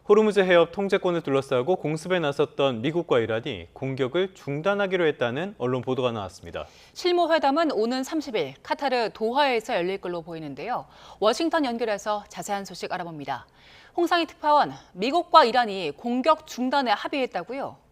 호르무즈 해협 통제권을 둘러싸고 공습에 나섰던 미국과 이란이 공격을 중단하기로 했다는 언론 보도가 나왔습니다. 실무회담은 오는 30일 카타르 도하에서 열릴 걸로 보이는데요. 워싱턴 연결해서 자세한 소식 알아봅니다. 홍상희 특파원, 미국과 이란이 공격 중단에 합의했다고요?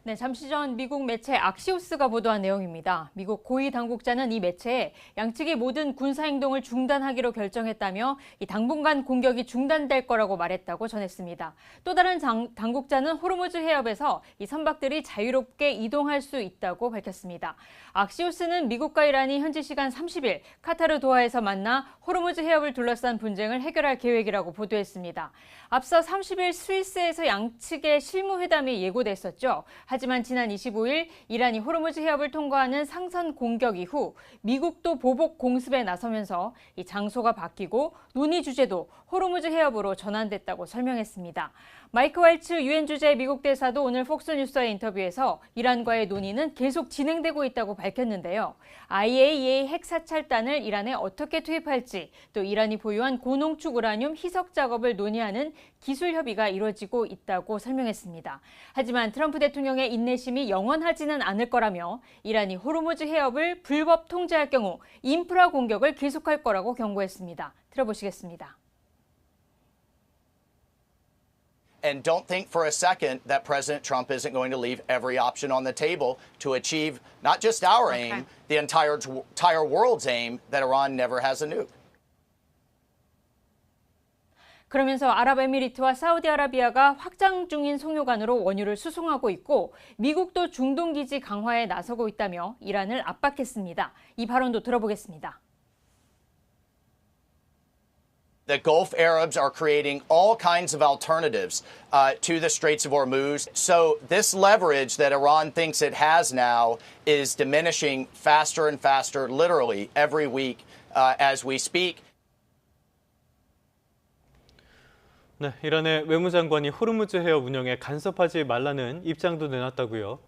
네, 잠시 전 미국 매체 악시오스가 보도한 내용입니다. 미국 고위 당국자는 이 매체에 양측이 모든 군사행동을 중단하기로 결정했다며 이 당분간 공격이 중단될 거라고 말했다고 전했습니다. 또 다른 당국자는 호르무즈 해협에서 이 선박들이 자유롭게 이동할 수 있다고 밝혔습니다. 악시오스는 미국과 이란이 현지 시간 30일 카타르 도하에서 만나 호르무즈 해협을 둘러싼 분쟁을 해결할 계획이라고 보도했습니다. 앞서 30일 스위스에서 양측의 실무회담이 예고됐었죠. 하지만 지난 25일 이란이 호르무즈 해협을 통과하는 상선 공격 이후 미국도 보복 공습에 나서면서 이 장소가 바뀌고 논의 주제도 호르무즈 해협으로 전환됐다고 설명했습니다. 마이크 왈츠 유엔 주재 미국 대사도 오늘 폭스뉴스와의 인터뷰에서 이란과의 논의는 계속 진행되고 있다고 밝혔는데요. IAEA 핵 사찰단을 이란에 어떻게 투입할지, 또 이란이 보유한 고농축 우라늄 희석 작업을 논의하는 기술 협의가 이루어지고 있다고 설명했습니다. 하지만 트럼프 대통령의 인내심이 영원하지는 않을 거라며 이란이 호르무즈 해협을 불법 통제할 경우 인프라 공격을 계속할 거라고 경고했습니다. 들어보시겠습니다. And don't think for a second that President Trump isn't going to leave every option on the table to achieve not just our aim, the entire world's aim that Iran never has a nuke. 그러면서 아랍에미리트와 사우디아라비아가 확장 중인 송유관으로 원유를 수송하고 있고 미국도 중동기지 강화에 나서고 있다며 이란을 압박했습니다. 이 발언도 들어보겠습니다. The Gulf Arabs are creating all kinds of alternatives to the Straits of Hormuz. So this leverage that Iran thinks it has now is diminishing faster and faster, literally every week as we speak. 네, 이란의 외무장관이 호르무즈 해협 운영에 간섭하지 말라는 입장도 내놨다고요.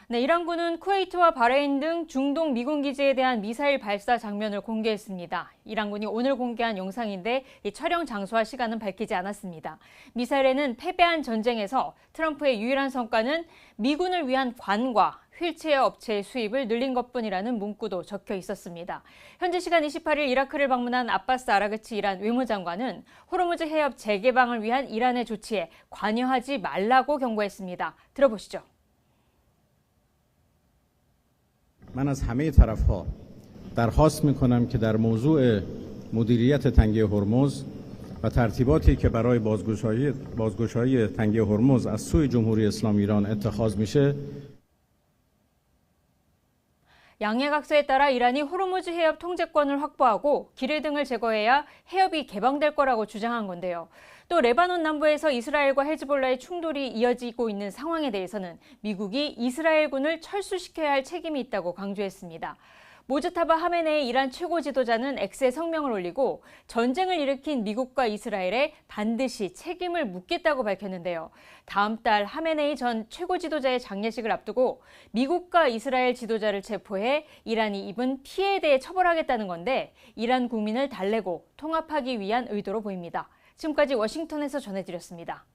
네, 이란군은 쿠웨이트와 바레인 등 중동 미군 기지에 대한 미사일 발사 장면을 공개했습니다. 이란군이 오늘 공개한 영상인데 이 촬영 장소와 시간은 밝히지 않았습니다. 미사일에는 패배한 전쟁에서 트럼프의 유일한 성과는 미군을 위한 관과 휠체어 업체의 수입을 늘린 것뿐이라는 문구도 적혀 있었습니다. 현지 시간 28일 이라크를 방문한 아바스 아라그치 이란 외무장관은 호르무즈 해협 재개방을 위한 이란의 조치에 관여하지 말라고 경고했습니다. 들어보시죠. من از همه طرف‌ها درخواست می‌کنم که در موضوع مدیریت تنگه هرمز و ترتیباتی که برای بازگشایی تنگه هرمز از سوی جمهوری اسلامی ایران اتخاذ میشه 양해각서에 따라 이란이 호르무즈 해협 통제권을 확보하고 기뢰 등을 제거해야 해협이 개방될 거라고 주장한 건데요. 또 레바논 남부에서 이스라엘과 헤즈볼라의 충돌이 이어지고 있는 상황에 대해서는 미국이 이스라엘군을 철수시켜야 할 책임이 있다고 강조했습니다. 모즈타바 하메네이 이란 최고 지도자는 X에 성명을 올리고 전쟁을 일으킨 미국과 이스라엘에 반드시 책임을 묻겠다고 밝혔는데요. 다음 달 하메네이 전 최고 지도자의 장례식을 앞두고 미국과 이스라엘 지도자를 체포해 이란이 입은 피해에 대해 처벌하겠다는 건데 이란 국민을 달래고 통합하기 위한 의도로 보입니다. 지금까지 워싱턴에서 전해드렸습니다.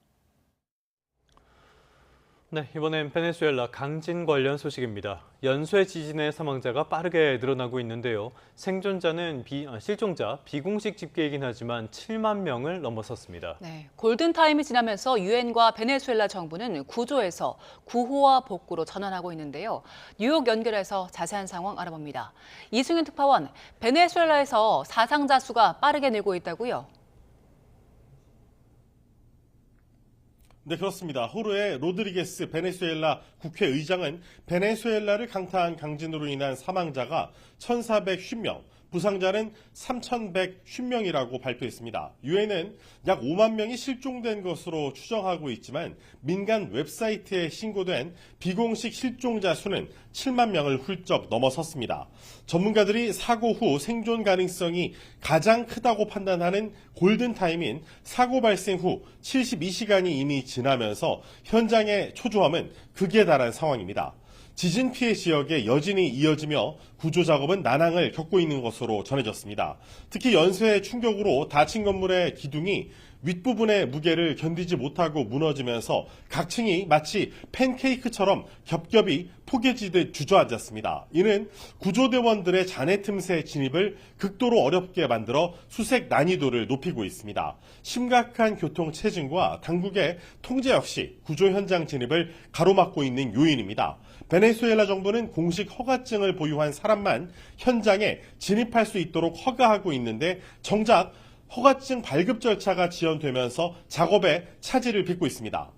네, 이번엔 베네수엘라 강진 관련 소식입니다. 연쇄 지진의 사망자가 빠르게 늘어나고 있는데요. 실종자 비공식 집계이긴 하지만 7만 명을 넘어섰습니다. 네, 골든타임이 지나면서 유엔과 베네수엘라 정부는 구조에서 구호와 복구로 전환하고 있는데요. 뉴욕 연결해서 자세한 상황 알아봅니다. 이승윤 특파원, 베네수엘라에서 사상자 수가 빠르게 늘고 있다고요? 네, 그렇습니다. 호르에 로드리게스 베네수엘라 국회의장은 베네수엘라를 강타한 강진으로 인한 사망자가 1,450명, 부상자는 3,150명이라고 발표했습니다. 유엔은 약 5만 명이 실종된 것으로 추정하고 있지만 민간 웹사이트에 신고된 비공식 실종자 수는 7만 명을 훌쩍 넘어섰습니다. 전문가들이 사고 후 생존 가능성이 가장 크다고 판단하는 골든타임인 사고 발생 후 72시간이 이미 지나면서 현장의 초조함은 극에 달한 상황입니다. 지진 피해 지역에 여진이 이어지며 구조 작업은 난항을 겪고 있는 것으로 전해졌습니다. 특히 연쇄의 충격으로 닫힌 건물의 기둥이 윗부분의 무게를 견디지 못하고 무너지면서 각 층이 마치 팬케이크처럼 겹겹이 포개지듯 주저앉았습니다. 이는 구조대원들의 잔해 틈새 진입을 극도로 어렵게 만들어 수색 난이도를 높이고 있습니다. 심각한 교통체증과 당국의 통제 역시 구조 현장 진입을 가로막고 있는 요인입니다. 베네수엘라 정부는 공식 허가증을 보유한 사람만 현장에 진입할 수 있도록 허가하고 있는데 정작 허가증 발급 절차가 지연되면서 작업에 차질을 빚고 있습니다.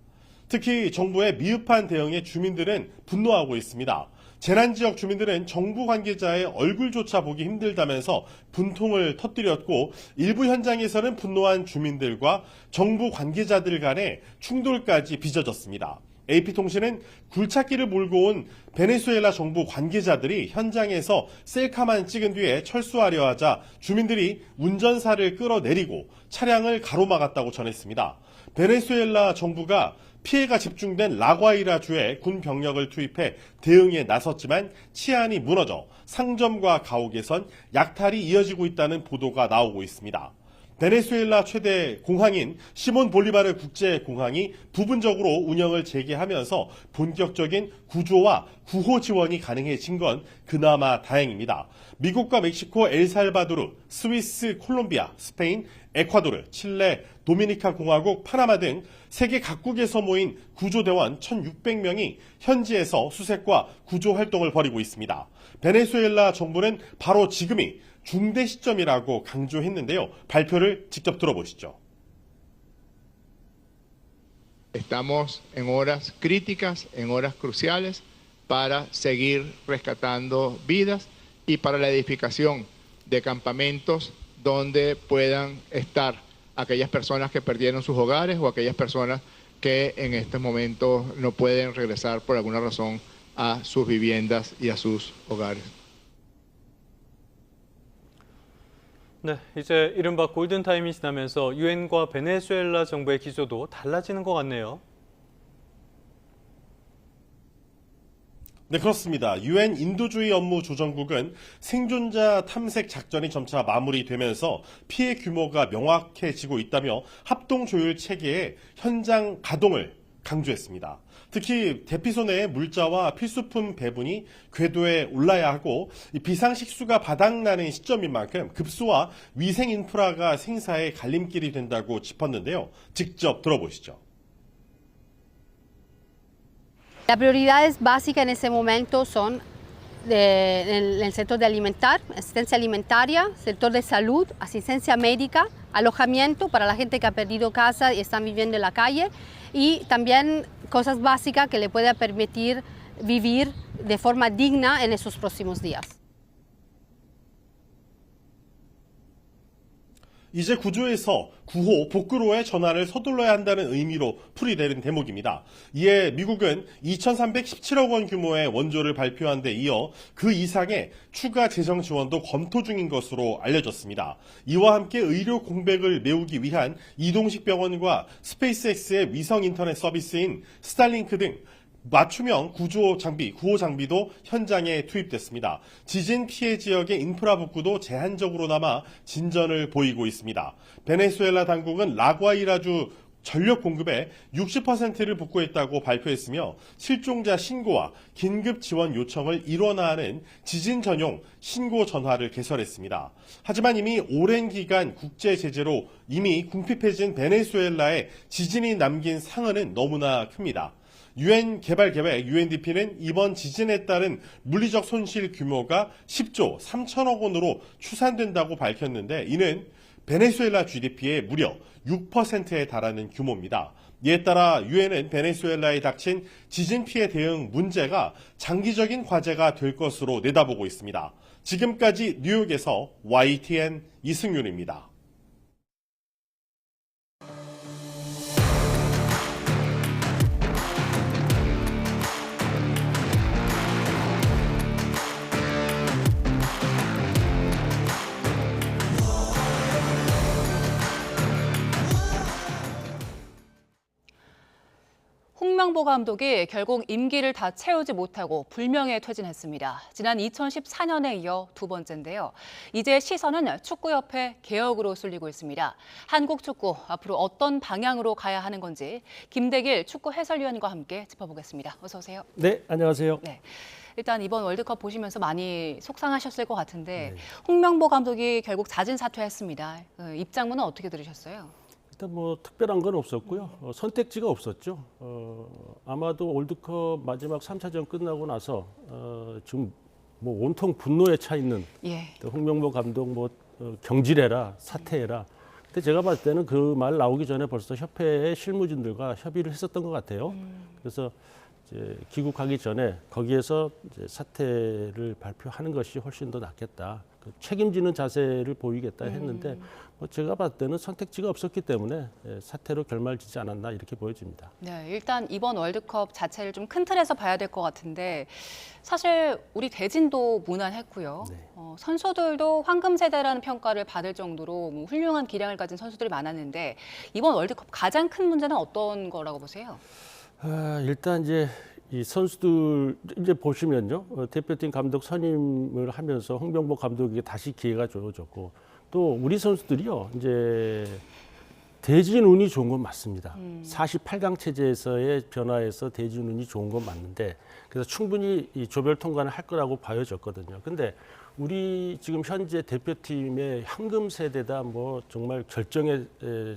특히 정부의 미흡한 대응에 주민들은 분노하고 있습니다. 재난지역 주민들은 정부 관계자의 얼굴조차 보기 힘들다면서 분통을 터뜨렸고 일부 현장에서는 분노한 주민들과 정부 관계자들 간의 충돌까지 빚어졌습니다. AP통신은 굴착기를 몰고 온 베네수엘라 정부 관계자들이 현장에서 셀카만 찍은 뒤에 철수하려 하자 주민들이 운전사를 끌어내리고 차량을 가로막았다고 전했습니다. 베네수엘라 정부가 피해가 집중된 라과이라주에 군 병력을 투입해 대응에 나섰지만 치안이 무너져 상점과 가옥에선 약탈이 이어지고 있다는 보도가 나오고 있습니다. 베네수엘라 최대 공항인 시몬 볼리바르 국제공항이 부분적으로 운영을 재개하면서 본격적인 구조와 구호 지원이 가능해진 건 그나마 다행입니다. 미국과 멕시코, 엘살바도르, 스위스, 콜롬비아, 스페인, 에콰도르, 칠레, 도미니카 공화국, 파나마 등 세계 각국에서 모인 구조대원 1,600명이 현지에서 수색과 구조 활동을 벌이고 있습니다. 베네수엘라 정부는 바로 지금이 중대 시점이라고 강조했는데요. 발표를 직접 들어보시죠. Estamos en horas críticas, en horas cruciales para seguir rescatando vidas y para la edificación de campamentos donde puedan estar aquellas personas que perdieron sus hogares o aquellas personas que en estos momentos no pueden regresar por alguna razón a sus viviendas y a sus hogares. 네, 이제 이른바 골든타임이 지나면서 유엔과 베네수엘라 정부의 기조도 달라지는 것 같네요. 네, 그렇습니다. 유엔 인도주의 업무 조정국은 생존자 탐색 작전이 점차 마무리되면서 피해 규모가 명확해지고 있다며 합동 조율 체계의 현장 가동을 강조했습니다. 특히 대피소 내 물자와 필수품 배분이 궤도에 올라야 하고 비상식수가 바닥나는 시점인 만큼 급수와 위생 인프라가 생사의 갈림길이 된다고 짚었는데요. 직접 들어보시죠. Las prioridades básicas en ese momento son en el sector de asistencia alimentaria, sector de salud, asistencia médica, alojamiento para la gente que ha perdido casa y están viviendo en la calle y también cosas básicas que le pueda permitir vivir de forma digna en esos próximos días. 이제 구조에서 구호, 복구로의 전환을 서둘러야 한다는 의미로 풀이되는 대목입니다. 이에 미국은 2,317억 원 규모의 원조를 발표한 데 이어 그 이상의 추가 재정 지원도 검토 중인 것으로 알려졌습니다. 이와 함께 의료 공백을 메우기 위한 이동식 병원과 스페이스X의 위성 인터넷 서비스인 스탈링크 등 맞춤형 구호 장비도 현장에 투입됐습니다. 지진 피해 지역의 인프라 복구도 제한적으로 남아 진전을 보이고 있습니다. 베네수엘라 당국은 라과이라주 전력 공급의 60%를 복구했다고 발표했으며 실종자 신고와 긴급 지원 요청을 일원화하는 지진 전용 신고 전화를 개설했습니다. 하지만 이미 오랜 기간 국제 제재로 이미 궁핍해진 베네수엘라의 지진이 남긴 상흔은 너무나 큽니다. 유엔 개발계획 UNDP는 이번 지진에 따른 물리적 손실 규모가 10조 3천억 원으로 추산된다고 밝혔는데 이는 베네수엘라 GDP의 무려 6%에 달하는 규모입니다. 이에 따라 유엔은 베네수엘라에 닥친 지진 피해 대응 문제가 장기적인 과제가 될 것으로 내다보고 있습니다. 지금까지 뉴욕에서 YTN 이승윤입니다. 홍명보 감독이 결국 임기를 다 채우지 못하고 불명예 퇴진했습니다. 지난 2014년에 이어 두 번째인데요. 이제 시선은 축구협회 개혁으로 쏠리고 있습니다. 한국 축구 앞으로 어떤 방향으로 가야 하는 건지 김대길 축구 해설위원과 함께 짚어보겠습니다. 어서 오세요. 네, 안녕하세요. 네. 일단 이번 월드컵 보시면서 많이 속상하셨을 것 같은데 홍명보 감독이 결국 자진 사퇴했습니다. 입장문은 어떻게 들으셨어요? 일단 뭐 특별한 건 없었고요. 선택지가 없었죠. 아마도 월드컵 마지막 3차전 끝나고 나서 지금 뭐 온통 분노에 차 있는 홍명보 감독 뭐 경질해라, 사퇴해라. 근데 제가 봤을 때는 그 말 나오기 전에 벌써 협회의 실무진들과 협의를 했었던 것 같아요. 그래서 이제 귀국하기 전에 거기에서 이제 사퇴를 발표하는 것이 훨씬 더 낫겠다. 책임지는 자세를 보이겠다 했는데 뭐 제가 봤을 때는 선택지가 없었기 때문에 사퇴로 결말지지 않았나 이렇게 보여집니다. 네, 일단 이번 월드컵 자체를 좀 큰 틀에서 봐야 될 것 같은데 사실 우리 대진도 무난했고요. 네. 선수들도 황금 세대라는 평가를 받을 정도로 뭐 훌륭한 기량을 가진 선수들이 많았는데 이번 월드컵 가장 큰 문제는 어떤 거라고 보세요? 일단 이제 이 선수들 이제 보시면요, 대표팀 감독 선임을 하면서 홍명보 감독에게 다시 기회가 주어졌고 또 우리 선수들이요 이제 대진 운이 좋은 건 맞습니다. 48강 체제에서의 변화에서 대진 운이 좋은 건 맞는데 그래서 충분히 이 조별 통과는 할 거라고 봐여졌거든요. 근데 우리 지금 현재 대표팀의 황금 세대다 뭐 정말 결정에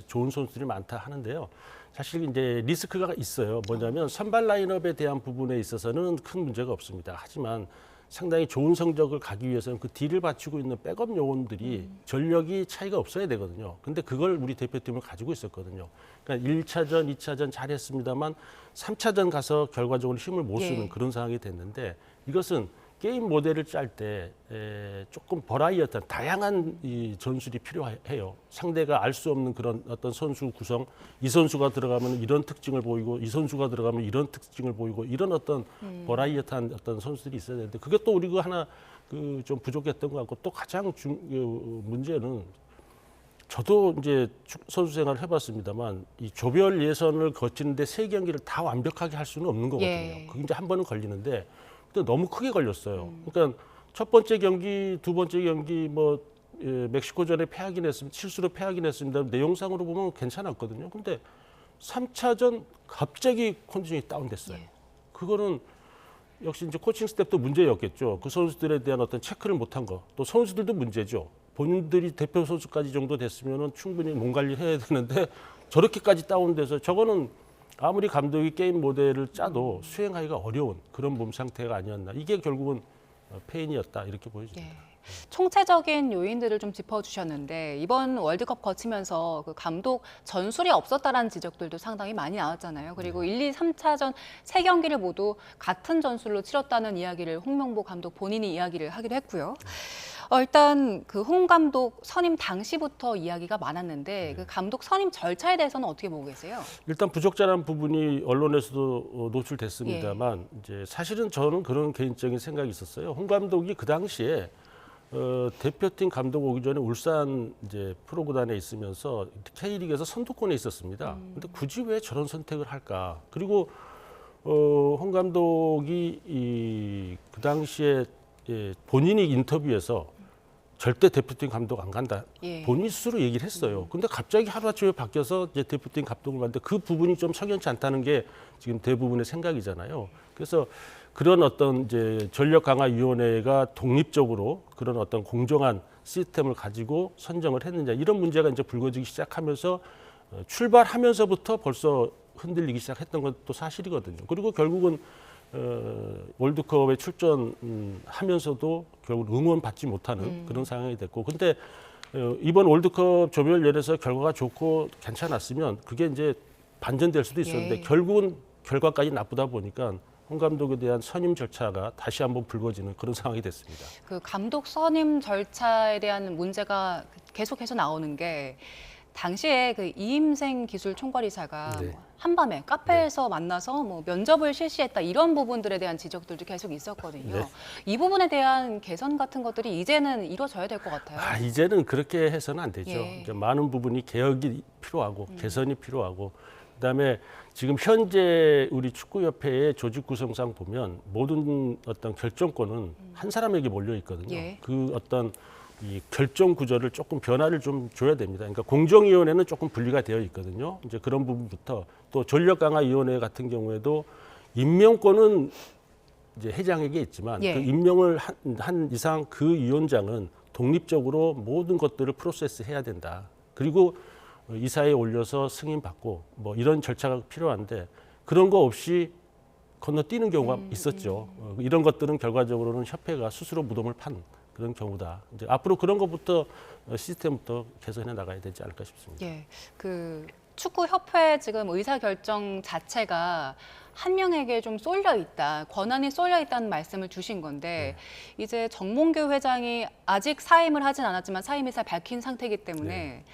좋은 선수들이 많다 하는데요. 사실 이제 리스크가 있어요. 뭐냐면 선발 라인업에 대한 부분에 있어서는 큰 문제가 없습니다. 하지만 상당히 좋은 성적을 가기 위해서는 그 뒤를 받치고 있는 백업 요원들이 전력이 차이가 없어야 되거든요. 근데 그걸 우리 대표팀을 가지고 있었거든요. 그러니까 1차전, 2차전 잘했습니다만 3차전 가서 결과적으로 힘을 못 쓰는 그런 상황이 됐는데 이것은 게임 모델을 짤 때 조금 버라이어티한 다양한 이 전술이 필요해요. 상대가 알 수 없는 그런 어떤 선수 구성, 이 선수가 들어가면 이런 특징을 보이고 이 선수가 들어가면 이런 특징을 보이고 이런 어떤 버라이어티한 어떤 선수들이 있어야 되는데 그게 또 우리가 하나 그 좀 부족했던 것 같고 또 가장 문제는 저도 이제 선수 생활을 해봤습니다만 이 조별 예선을 거치는데 3경기를 다 완벽하게 할 수는 없는 거거든요. 그게 이제 한 번은 걸리는데 너무 크게 걸렸어요. 그러니까 첫 번째 경기, 두 번째 경기 뭐 멕시코전에 패하긴 했습니다. 실수로 패하긴 했습니다. 내용상으로 보면 괜찮았거든요. 근데 3차전 갑자기 컨디션이 다운됐어요. 그거는 역시 이제 코칭 스태프도 문제였겠죠. 그 선수들에 대한 어떤 체크를 못한 거. 또 선수들도 문제죠. 본인들이 대표 선수까지 정도 됐으면은 충분히 몸 관리해야 되는데 저렇게까지 다운돼서 저거는 아무리 감독이 게임 모델을 짜도 수행하기가 어려운 그런 몸 상태가 아니었나. 이게 결국은 패인이었다 이렇게 보여집니다. 총체적인 요인들을 좀 짚어주셨는데 이번 월드컵 거치면서 그 감독 전술이 없었다라는 지적들도 상당히 많이 나왔잖아요. 그리고 1, 2, 3차전 3경기를 모두 같은 전술로 치렀다는 이야기를 홍명보 감독 본인이 이야기를 하기도 했고요. 일단 그 홍 감독 선임 당시부터 이야기가 많았는데 그 감독 선임 절차에 대해서는 어떻게 보고 계세요? 일단 부적절한 부분이 언론에서도 노출됐습니다만 이제 사실은 저는 그런 개인적인 생각이 있었어요. 홍 감독이 그 당시에 대표팀 감독 오기 전에 울산 이제 프로구단에 있으면서 K리그에서 선두권에 있었습니다. 근데 굳이 왜 저런 선택을 할까? 그리고 홍 감독이 그 당시에 본인이 인터뷰에서 절대 대표팀 감독 안 간다. 본인 스스로 얘기를 했어요. 근데 갑자기 하루아침에 바뀌어서 이제 대표팀 감독을 만드는데 그 부분이 좀 석연치 않다는 게 지금 대부분의 생각이잖아요. 그래서 그런 어떤 이제 전력 강화 위원회가 독립적으로 그런 어떤 공정한 시스템을 가지고 선정을 했느냐 이런 문제가 이제 불거지기 시작하면서 출발하면서부터 벌써 흔들리기 시작했던 것도 사실이거든요. 그리고 결국은 월드컵에 출전하면서도 결국 응원받지 못하는 그런 상황이 됐고, 근데 이번 월드컵 조별예선에서 결과가 좋고 괜찮았으면 그게 이제 반전될 수도 있었는데 결국은 결과까지 나쁘다 보니까 홍 감독에 대한 선임 절차가 다시 한번 불거지는 그런 상황이 됐습니다. 그 감독 선임 절차에 대한 문제가 계속해서 나오는 게 당시에 그 이임생 기술 총괄이사가 한밤에 카페에서 만나서 뭐 면접을 실시했다 이런 부분들에 대한 지적들도 계속 있었거든요. 이 부분에 대한 개선 같은 것들이 이제는 이루어져야 될 것 같아요. 이제는 그렇게 해서는 안 되죠. 이제 많은 부분이 개혁이 필요하고 개선이 필요하고 그다음에 지금 현재 우리 축구협회의 조직 구성상 보면 모든 어떤 결정권은 한 사람에게 몰려 있거든요. 예. 그 어떤 이 결정 구조를 조금 변화를 좀 줘야 됩니다. 그러니까 공정위원회는 조금 분리가 되어 있거든요. 이제 그런 부분부터 또 전력강화위원회 같은 경우에도 임명권은 이제 회장에게 있지만 예. 그 임명을 한 이상 그 위원장은 독립적으로 모든 것들을 프로세스해야 된다. 그리고 이사회에 올려서 승인받고 뭐 이런 절차가 필요한데 그런 거 없이 건너뛰는 경우가 있었죠. 이런 것들은 결과적으로는 협회가 스스로 무덤을 판 그런 경우다. 이제 앞으로 그런 것부터 시스템부터 개선해 나가야 되지 않을까 싶습니다. 예, 그 축구협회 지금 의사결정 자체가 한 명에게 좀 쏠려 있다, 권한이 쏠려 있다는 말씀을 주신 건데 이제 정몽규 회장이 아직 사임을 하진 않았지만 사임 의사를 밝힌 상태이기 때문에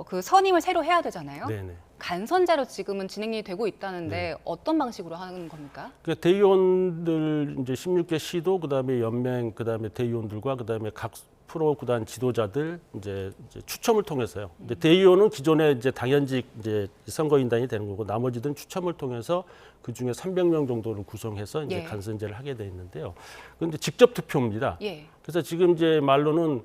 그 선임을 새로 해야 되잖아요. 네네. 간선제로 지금은 진행이 되고 있다는데 어떤 방식으로 하는 겁니까? 그 대의원들 이제 16개 시도 그다음에 연맹 그다음에 대의원들과 그다음에 각 프로 구단 지도자들 이제 추첨을 통해서요. 이제 대의원은 기존에 이제 당연직 이제 선거인단이 되는 거고 나머지들은 추첨을 통해서 그 중에 300명 정도를 구성해서 이제 예. 간선제를 하게 돼 있는데요. 그런데 직접 투표입니다. 예. 그래서 지금 이제 말로는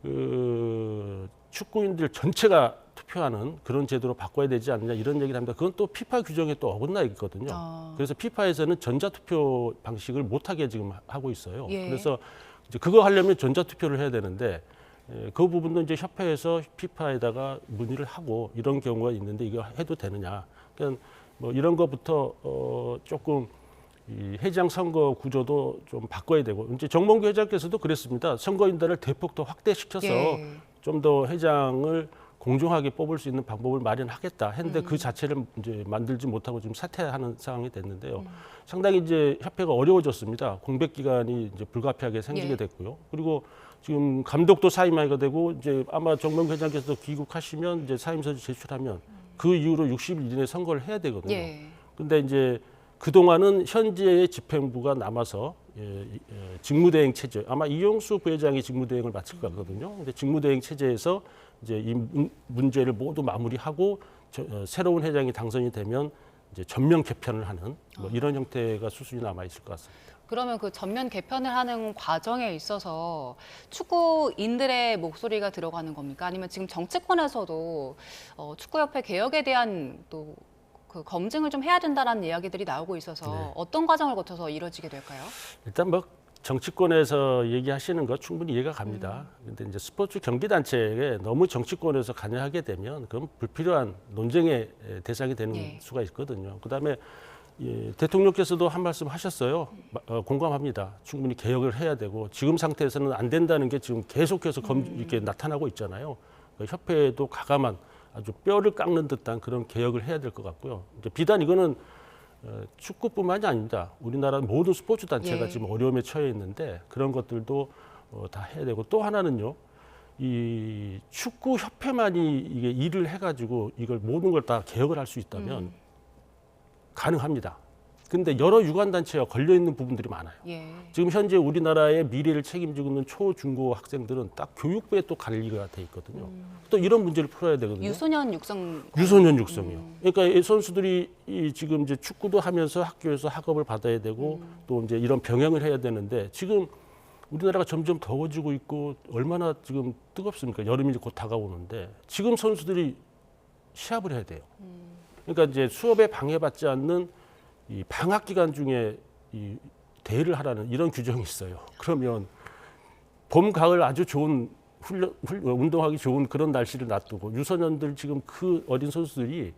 그 축구인들 전체가 투표하는 그런 제도로 바꿔야 되지 않느냐 이런 얘기를 합니다. 그건 또 피파 규정에 또 어긋나 있거든요. 그래서 피파에서는 전자투표 방식을 못하게 지금 하고 있어요. 예. 그래서 이제 그거 하려면 전자투표를 해야 되는데 그 부분도 이제 협회에서 피파에다가 문의를 하고 이런 경우가 있는데 이거 해도 되느냐. 그러니까 뭐 이런 것부터 조금 이 회장 선거 구조도 좀 바꿔야 되고 이제 정몽규 회장께서도 그랬습니다. 선거인단을 대폭 더 확대시켜서 예. 좀 더 회장을 공정하게 뽑을 수 있는 방법을 마련하겠다 했는데 그 자체를 이제 만들지 못하고 지금 사퇴하는 상황이 됐는데요. 상당히 이제 협회가 어려워졌습니다. 공백 기간이 이제 불가피하게 생기게 예. 됐고요. 그리고 지금 감독도 사임하게 되고 이제 아마 정몽규 회장께서 귀국하시면 이제 사임서를 제출하면 그 이후로 60일 이내에 선거를 해야 되거든요. 예. 근데 이제 그동안은 현재의 집행부가 남아서 직무대행 체제, 아마 이용수 부회장이 직무대행을 맡을 거거든요. 근데 직무대행 체제에서 이제 이 문제를 모두 마무리하고 새로운 회장이 당선이 되면 이제 전면 개편을 하는 뭐 이런 형태가 수순이 남아 있을 것 같습니다. 그러면 그 전면 개편을 하는 과정에 있어서 축구인들의 목소리가 들어가는 겁니까? 아니면 지금 정치권에서도 축구협회 개혁에 대한 또 그 검증을 좀 해야 된다라는 이야기들이 나오고 있어서 네. 어떤 과정을 거쳐서 이루어지게 될까요? 일단 뭐 정치권에서 얘기하시는 거 충분히 이해가 갑니다. 근데 이제 스포츠 경기 단체에 너무 정치권에서 관여하게 되면 그건 불필요한 논쟁의 대상이 되는 예. 수가 있거든요. 그다음에 대통령께서도 한 말씀 하셨어요. 공감합니다. 충분히 개혁을 해야 되고 지금 상태에서는 안 된다는 게 지금 계속해서 이렇게 나타나고 있잖아요. 협회에도 가감한 아주 뼈를 깎는 듯한 그런 개혁을 해야 될 것 같고요. 이제 비단 이거는 축구뿐만이 아닙니다. 우리나라 모든 스포츠 단체가 예. 지금 어려움에 처해 있는데 그런 것들도 다 해야 되고 또 하나는요. 이 축구 협회만이 이게 일을 해가지고 이걸 모든 걸 다 개혁을 할 수 있다면 가능합니다. 근데 여러 유관 단체가 걸려 있는 부분들이 많아요. 예. 지금 현재 우리나라의 미래를 책임지고 있는 초, 중고 학생들은 딱 교육부에 또 관리가 돼 있거든요. 또 이런 문제를 풀어야 되거든요. 유소년 육성. 유소년 육성이요. 그러니까 이 선수들이 지금 이제 축구도 하면서 학교에서 학업을 받아야 되고 또 이제 이런 병행을 해야 되는데 지금 우리나라가 점점 더워지고 있고 얼마나 지금 뜨겁습니까? 여름이 곧 다가오는데 지금 선수들이 시합을 해야 돼요. 그러니까 이제 수업에 방해받지 않는 이 방학 기간 중에 이 대회를 하라는 이런 규정이 있어요. 그러면 봄, 가을 아주 좋은 운동하기 좋은 그런 날씨를 놔두고 유소년들 지금 그 어린 선수들이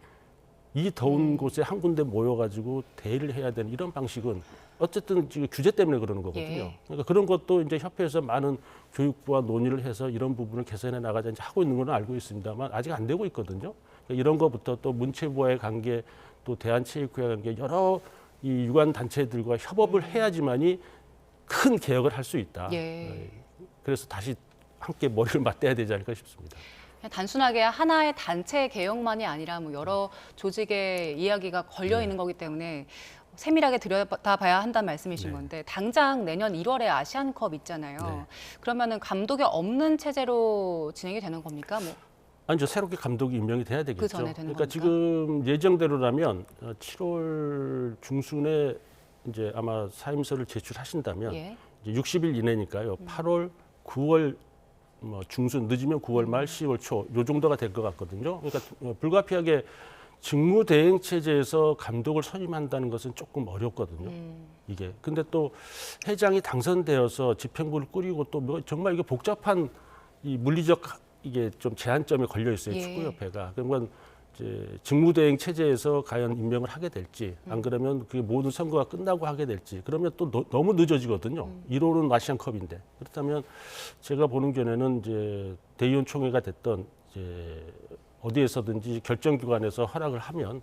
이 더운 곳에 한 군데 모여가지고 대회를 해야 되는 이런 방식은 어쨌든 지금 규제 때문에 그러는 거거든요. 예. 그러니까 그런 것도 이제 협회에서 많은 교육부와 논의를 해서 이런 부분을 개선해 나가자 이제 하고 있는 건 알고 있습니다만 아직 안 되고 있거든요. 그러니까 이런 것부터 또 문체부와의 관계 또 대한체육회와 관계 여러 이 유관 단체들과 협업을 해야지만이 큰 개혁을 할 수 있다. 예. 그래서 다시 함께 머리를 맞대야 되지 않을까 싶습니다. 그냥 단순하게 하나의 단체 개혁만이 아니라 뭐 여러 조직의 이야기가 걸려 있는 거기 때문에 세밀하게 들여다봐야 한다는 말씀이신 네. 건데 당장 내년 1월에 아시안컵 있잖아요. 네. 그러면은 감독이 없는 체제로 진행이 되는 겁니까? 뭐. 아니죠. 새롭게 감독이 임명이 돼야 되겠죠. 그 전에 되는 그러니까 겁니까? 지금 예정대로라면 7월 중순에 이제 아마 사임서를 제출하신다면 예. 이제 60일 이내니까요. 8월, 9월 뭐 중순 늦으면 9월 말, 10월 초 요 정도가 될 것 같거든요. 그러니까 불가피하게 직무대행 체제에서 감독을 선임한다는 것은 조금 어렵거든요. 이게. 근데 또 회장이 당선되어서 집행부를 꾸리고 또 뭐 정말 이게 복잡한 이 물리적 이게 좀 제한점에 걸려 있어요. 예. 축구협회가. 그러면 이제 직무대행 체제에서 과연 임명을 하게 될지, 안 그러면 그 모든 선거가 끝나고 하게 될지, 그러면 또 너무 늦어지거든요. 1호는 아시안컵인데. 그렇다면 제가 보는 견해는 이제 대의원 총회가 됐던 이제 어디에서든지 결정기관에서 허락을 하면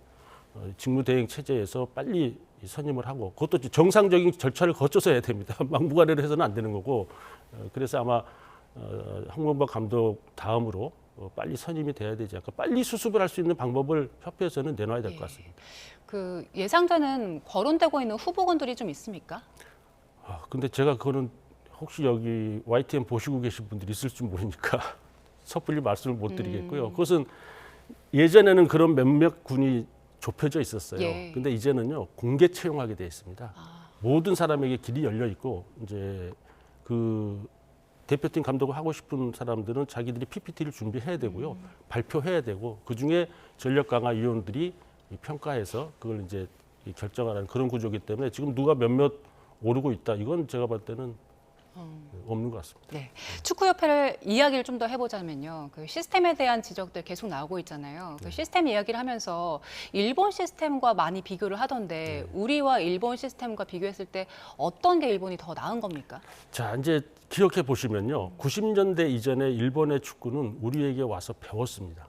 직무대행 체제에서 빨리 선임을 하고, 그것도 정상적인 절차를 거쳐서 해야 됩니다. 막무가내로 해서는 안 되는 거고. 그래서 아마 홍명보 감독 다음으로 빨리 선임이 돼야 되지 않을까. 빨리 수습을 할 수 있는 방법을 협회에서는 내놔야 될 것 같습니다. 그 예상되는 거론되고 있는 후보군들이 좀 있습니까? 근데 제가 그거는 혹시 여기 YTN 보시고 계신 분들이 있을 줄 모르니까 섣불리 말씀을 못 드리겠고요. 그것은 예전에는 그런 몇몇 군이 좁혀져 있었어요. 예. 근데 이제는요 공개 채용하게 돼 있습니다. 모든 사람에게 길이 열려 있고, 이제 그 대표팀 감독을 하고 싶은 사람들은 자기들이 PPT를 준비해야 되고요, 발표해야 되고, 그 중에 전력 강화 위원들이 평가해서 그걸 이제 결정하는 그런 구조이기 때문에 지금 누가 몇몇 오르고 있다, 이건 제가 볼 때는 없는 것 같습니다. 네. 축구협회를 이야기를 좀 더 해보자면요. 그 시스템에 대한 지적들 계속 나오고 있잖아요. 그 시스템 이야기를 하면서 일본 시스템과 많이 비교를 하던데 우리와 일본 시스템과 비교했을 때 어떤 게 일본이 더 나은 겁니까? 자, 이제 기억해 보시면요. 90년대 이전에 일본의 축구는 우리에게 와서 배웠습니다.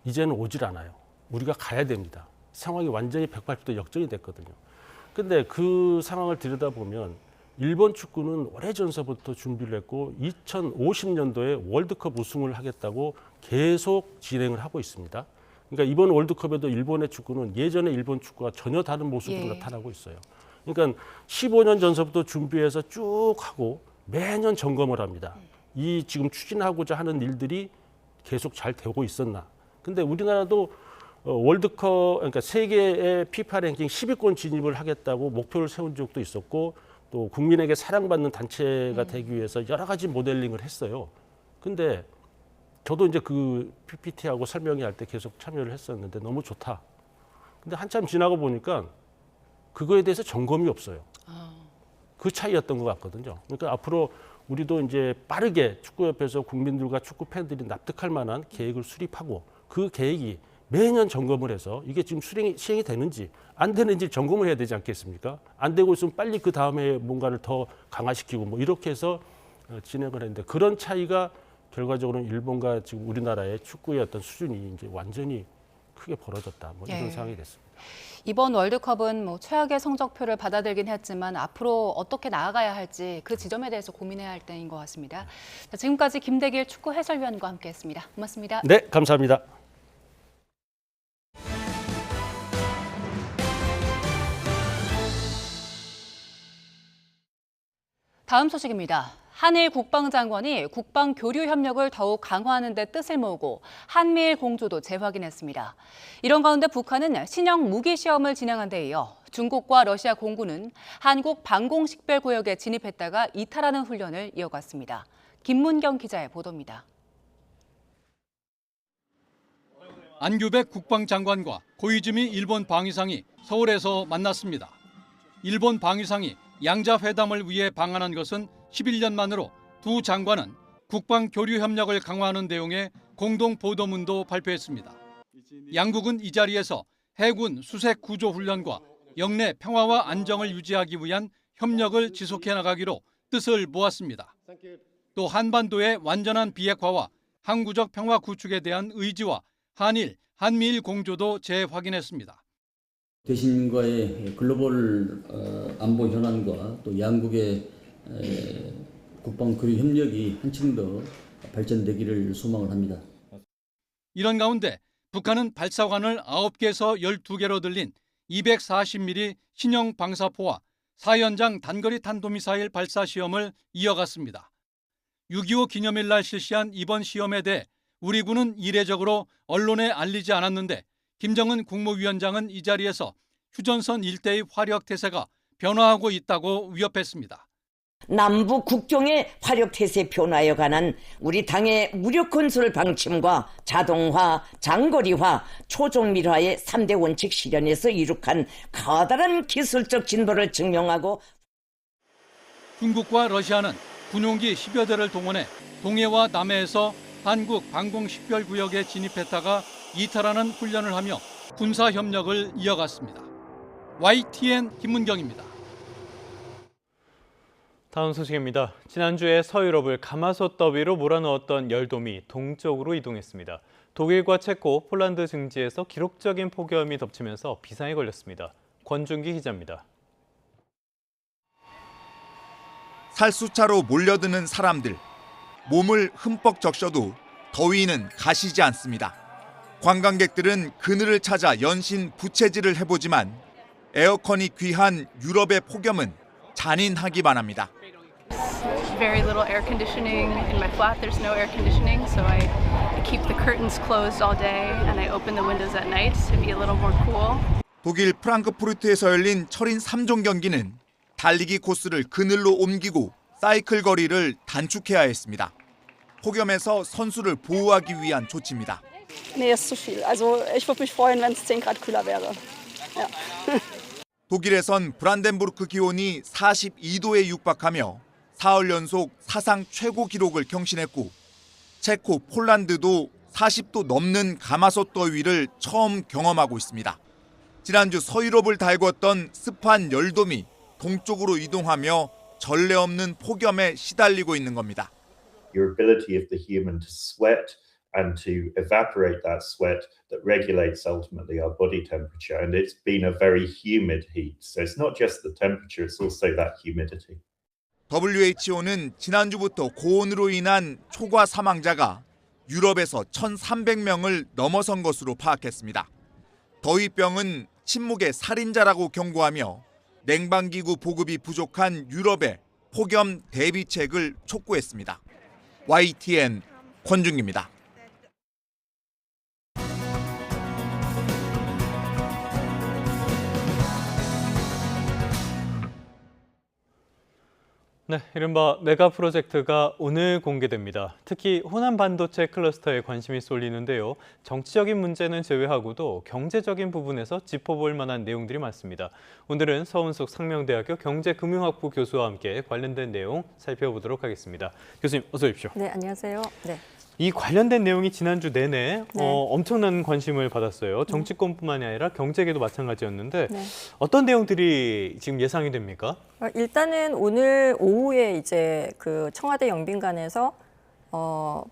이제는 오질 않아요. 우리가 가야 됩니다. 상황이 완전히 180도 역전이 됐거든요. 근데 그 상황을 들여다보면 일본 축구는 오래전서부터 준비를 했고 2050년도에 월드컵 우승을 하겠다고 계속 진행을 하고 있습니다. 그러니까 이번 월드컵에도 일본의 축구는 예전의 일본 축구와 전혀 다른 모습으로 예. 나타나고 있어요. 그러니까 15년 전서부터 준비해서 쭉 하고 매년 점검을 합니다. 이 지금 추진하고자 하는 일들이 계속 잘 되고 있었나. 근데 우리나라도 월드컵, 그러니까 세계의 피파 랭킹 10위권 진입을 하겠다고 목표를 세운 적도 있었고, 또 국민에게 사랑받는 단체가 되기 위해서 여러 가지 모델링을 했어요. 근데 저도 이제 그 PPT하고 설명회 할 때 계속 참여를 했었는데 너무 좋다. 근데 한참 지나고 보니까 그거에 대해서 점검이 없어요. 그 차이였던 것 같거든요. 그러니까 앞으로 우리도 이제 빠르게 축구협회에서 국민들과 축구 팬들이 납득할 만한 계획을 수립하고, 그 계획이 매년 점검을 해서 이게 지금 시행이 되는지 안 되는지 점검을 해야 되지 않겠습니까? 안 되고 있으면 빨리 그 다음에 뭔가를 더 강화시키고 뭐 이렇게 해서 진행을 했는데, 그런 차이가 결과적으로는 일본과 지금 우리나라의 축구의 어떤 수준이 이제 완전히 크게 벌어졌다. 뭐 이런 예. 상황이 됐습니다. 이번 월드컵은 뭐 최악의 성적표를 받아들긴 했지만 앞으로 어떻게 나아가야 할지 그 지점에 대해서 고민해야 할 때인 것 같습니다. 자, 지금까지 김대길 축구 해설위원과 함께했습니다. 고맙습니다. 네, 감사합니다. 다음 소식입니다. 한일 국방장관이 국방 교류 협력을 더욱 강화하는 데 뜻을 모으고 한미일 공조도 재확인했습니다. 이런 가운데 북한은 신형 무기 시험을 진행한 데 이어 중국과 러시아 공군은 한국 방공식별구역에 진입했다가 이탈하는 훈련을 이어갔습니다. 김문경 기자의 보도입니다. 안규백 국방장관과 고이즈미 일본 방위상이 서울에서 만났습니다. 일본 방위상이 양자회담을 위해 방한한 것은 11년 만으로 두 장관은 국방 교류 협력을 강화하는 내용의 공동 보도문도 발표했습니다. 양국은 이 자리에서 해군 수색 구조 훈련과 영내 평화와 안정을 유지하기 위한 협력을 지속해 나가기로 뜻을 모았습니다. 또 한반도의 완전한 비핵화와 항구적 평화 구축에 대한 의지와 한일, 한미일 공조도 재확인했습니다. 대신과의 글로벌 안보 현안과 또 양국의 국방 교류 협력이 한층 더 발전되기를 소망을 합니다. 이런 가운데 북한은 발사관을 9개에서 12개로 들린 240mm 신형 방사포와 4연장 단거리 탄도미사일 발사 시험을 이어갔습니다. 6.25 기념일 날 실시한 이번 시험에 대해 우리 군은 이례적으로 언론에 알리지 않았는데 김정은 국무위원장은 이 자리에서 휴전선 일대의 화력 태세가 변화하고 있다고 위협했습니다. 남북 국경의 화력 태세 변화에 관한 우리 당의 무력 건설 방침과 자동화, 장거리화, 초종밀화의 3대 원칙 실현에서 이룩한 커다란 기술적 진보를 증명하고 중국과 러시아는 군용기 10여 대를 동원해 동해와 남해에서 한국 방공식별구역에 진입했다가 이탈하는 훈련을 하며 군사협력을 이어갔습니다. YTN 김문경입니다. 다음 소식입니다. 지난주에 서유럽을 가마솥 더위로 몰아넣었던 열돔이 동쪽으로 이동했습니다. 독일과 체코, 폴란드 증지에서 기록적인 폭염이 덮치면서 비상에 걸렸습니다. 권준기 기자입니다. 살수차로 몰려드는 사람들. 몸을 흠뻑 적셔도 더위는 가시지 않습니다. 관광객들은 그늘을 찾아 연신 부채질을 해보지만 에어컨이 귀한 유럽의 폭염은 잔인하기만 합니다. Very little air conditioning in my flat. There's no air conditioning, so I keep the curtains closed all day and I open the windows at night to be a little more cool. 독일 프랑크푸르트에서 열린 철인 3종 경기는 달리기 코스를 그늘로 옮기고 사이클 거리를 단축해야 했습니다. 폭염에서 선수를 보호하기 위한 조치입니다. Nee, ist zu viel. Also ich würde mich freuen, wenn es 10 Grad kühler wäre. Ja. 독일에선 브란덴부르크 기온이 42도에 육박하며 사흘 연속 사상 최고 기록을 경신했고 체코, 폴란드도 40도 넘는 가마솥 더위를 처음 경험하고 있습니다. 지난주 서유럽을 달궜던 습한 열돔이 동쪽으로 이동하며 전례 없는 폭염에 시달리고 있는 겁니다. Your ability of the human to sweat and to evaporate that sweat that regulates ultimately our body temperature. And it's been a very humid heat. So it's not just the temperature, it's also that humidity. WHO는 지난주부터 고온으로 인한 초과 사망자가 유럽에서 1,300명을 넘어선 것으로 파악했습니다. 더위병은 침묵의 살인자라고 경고하며 냉방기구 보급이 부족한 유럽의 폭염 대비책을 촉구했습니다. YTN 권준기입니다. 네, 이른바 메가 프로젝트가 오늘 공개됩니다. 특히 호남 반도체 클러스터에 관심이 쏠리는데요. 정치적인 문제는 제외하고도 경제적인 부분에서 짚어볼 만한 내용들이 많습니다. 오늘은 서은숙 상명대학교 경제금융학부 교수와 함께 관련된 내용 살펴보도록 하겠습니다. 교수님, 어서 오십시오. 네, 안녕하세요. 네. 이 관련된 내용이 지난주 내내 엄청난 관심을 받았어요. 정치권뿐만이 아니라 경제계도 마찬가지였는데 어떤 내용들이 지금 예상이 됩니까? 일단은 오늘 오후에 이제 그 청와대 영빈관에서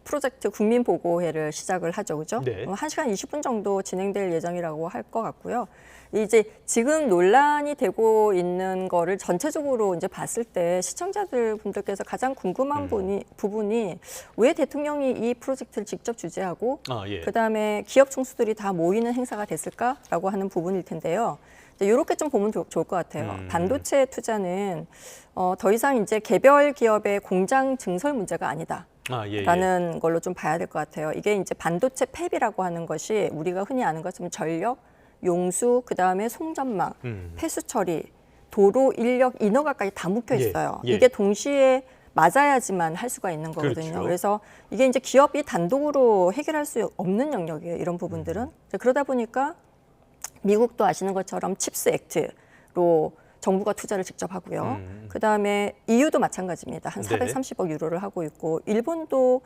프로젝트 국민보고회를 시작을 하죠, 그죠? 네. 1시간 20분 정도 진행될 예정이라고 할 것 같고요. 이제 지금 논란이 되고 있는 거를 전체적으로 이제 봤을 때 시청자들 분들께서 가장 궁금한 부분이 왜 대통령이 이 프로젝트를 직접 주재하고 그다음에 기업 총수들이 다 모이는 행사가 됐을까라고 하는 부분일 텐데요. 이렇게 좀 보면 좋을 것 같아요. 반도체 투자는 더 이상 이제 개별 기업의 공장 증설 문제가 아니다. 라는 걸로 좀 봐야 될 것 같아요. 이게 이제 반도체 팹이라고 하는 것이 우리가 흔히 아는 것처럼 전력, 용수, 그다음에 송전망, 폐수 처리, 도로, 인력, 인허가까지 다 묶여 있어요. 이게 동시에 맞아야지만 할 수가 있는 거거든요. 그렇죠. 그래서 이게 이제 기업이 단독으로 해결할 수 없는 영역이에요. 이런 부분들은. 그러다 보니까 미국도 아시는 것처럼 칩스 액트로 정부가 투자를 직접 하고요. 그다음에 EU도 마찬가지입니다. 한 430억 유로를 하고 있고 일본도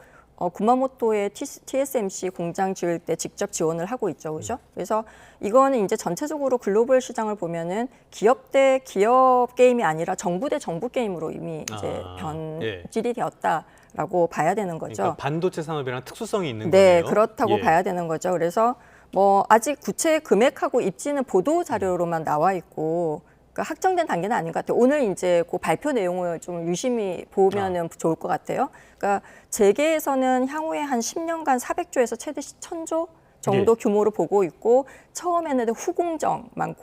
구마모토의 TSMC 공장 지을 때 직접 지원을 하고 있죠, 그죠? 그래서 이거는 이제 전체적으로 글로벌 시장을 보면은 기업 대 기업 게임이 아니라 정부 대 정부 게임으로 이미 이제 변질이 되었다라고 봐야 되는 거죠. 그러니까 반도체 산업이랑 특수성이 있는 네, 거네요. 그렇다고 봐야 되는 거죠. 그래서 뭐 아직 구체 금액하고 입지는 보도 자료로만 나와 있고. 그러니까 확정된 단계는 아닌 것 같아요. 오늘 이제 그 발표 내용을 좀 유심히 보면은 좋을 것 같아요. 그러니까 재계에서는 향후에 한 10년간 400조에서 최대 1,000조 정도 규모로 보고 있고 처음에는 후공정만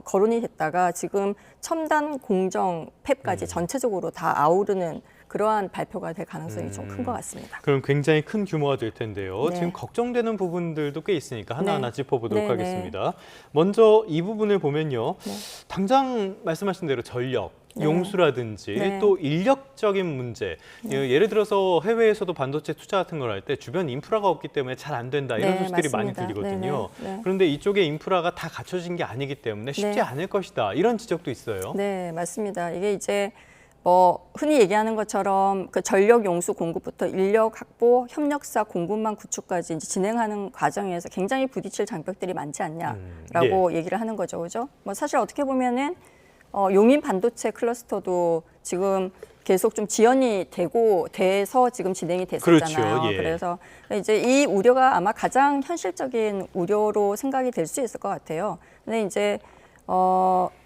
거론이 됐다가 지금 첨단 공정 팹까지 전체적으로 다 아우르는 그러한 발표가 될 가능성이 좀 큰 것 같습니다. 그럼 굉장히 큰 규모가 될 텐데요. 네. 지금 걱정되는 부분들도 꽤 있으니까 하나하나 네. 짚어보도록 네, 하겠습니다. 먼저 이 부분을 보면요. 네. 당장 말씀하신 대로 전력, 네. 용수라든지 네. 또 인력적인 문제. 예를 들어서 해외에서도 반도체 투자 같은 걸 할 때 주변 인프라가 없기 때문에 잘 안 된다 이런 네, 소식들이 많이 맞습니다. 들리거든요. 네. 그런데 이쪽에 인프라가 다 갖춰진 게 아니기 때문에 쉽지 네. 않을 것이다 이런 지적도 있어요. 네, 맞습니다. 이게 이제 흔히 얘기하는 것처럼 그 전력 용수 공급부터 인력 확보, 협력사 공급망 구축까지 이제 진행하는 과정에서 굉장히 부딪힐 장벽들이 많지 않냐라고 얘기를 하는 거죠, 그죠? 뭐 사실 어떻게 보면은 용인 반도체 클러스터도 지금 계속 좀 지연이 돼서 지금 진행이 됐었잖아요. 그렇죠. 예. 그래서 이제 이 우려가 아마 가장 현실적인 우려로 생각이 될 수 있을 것 같아요. 근데 이제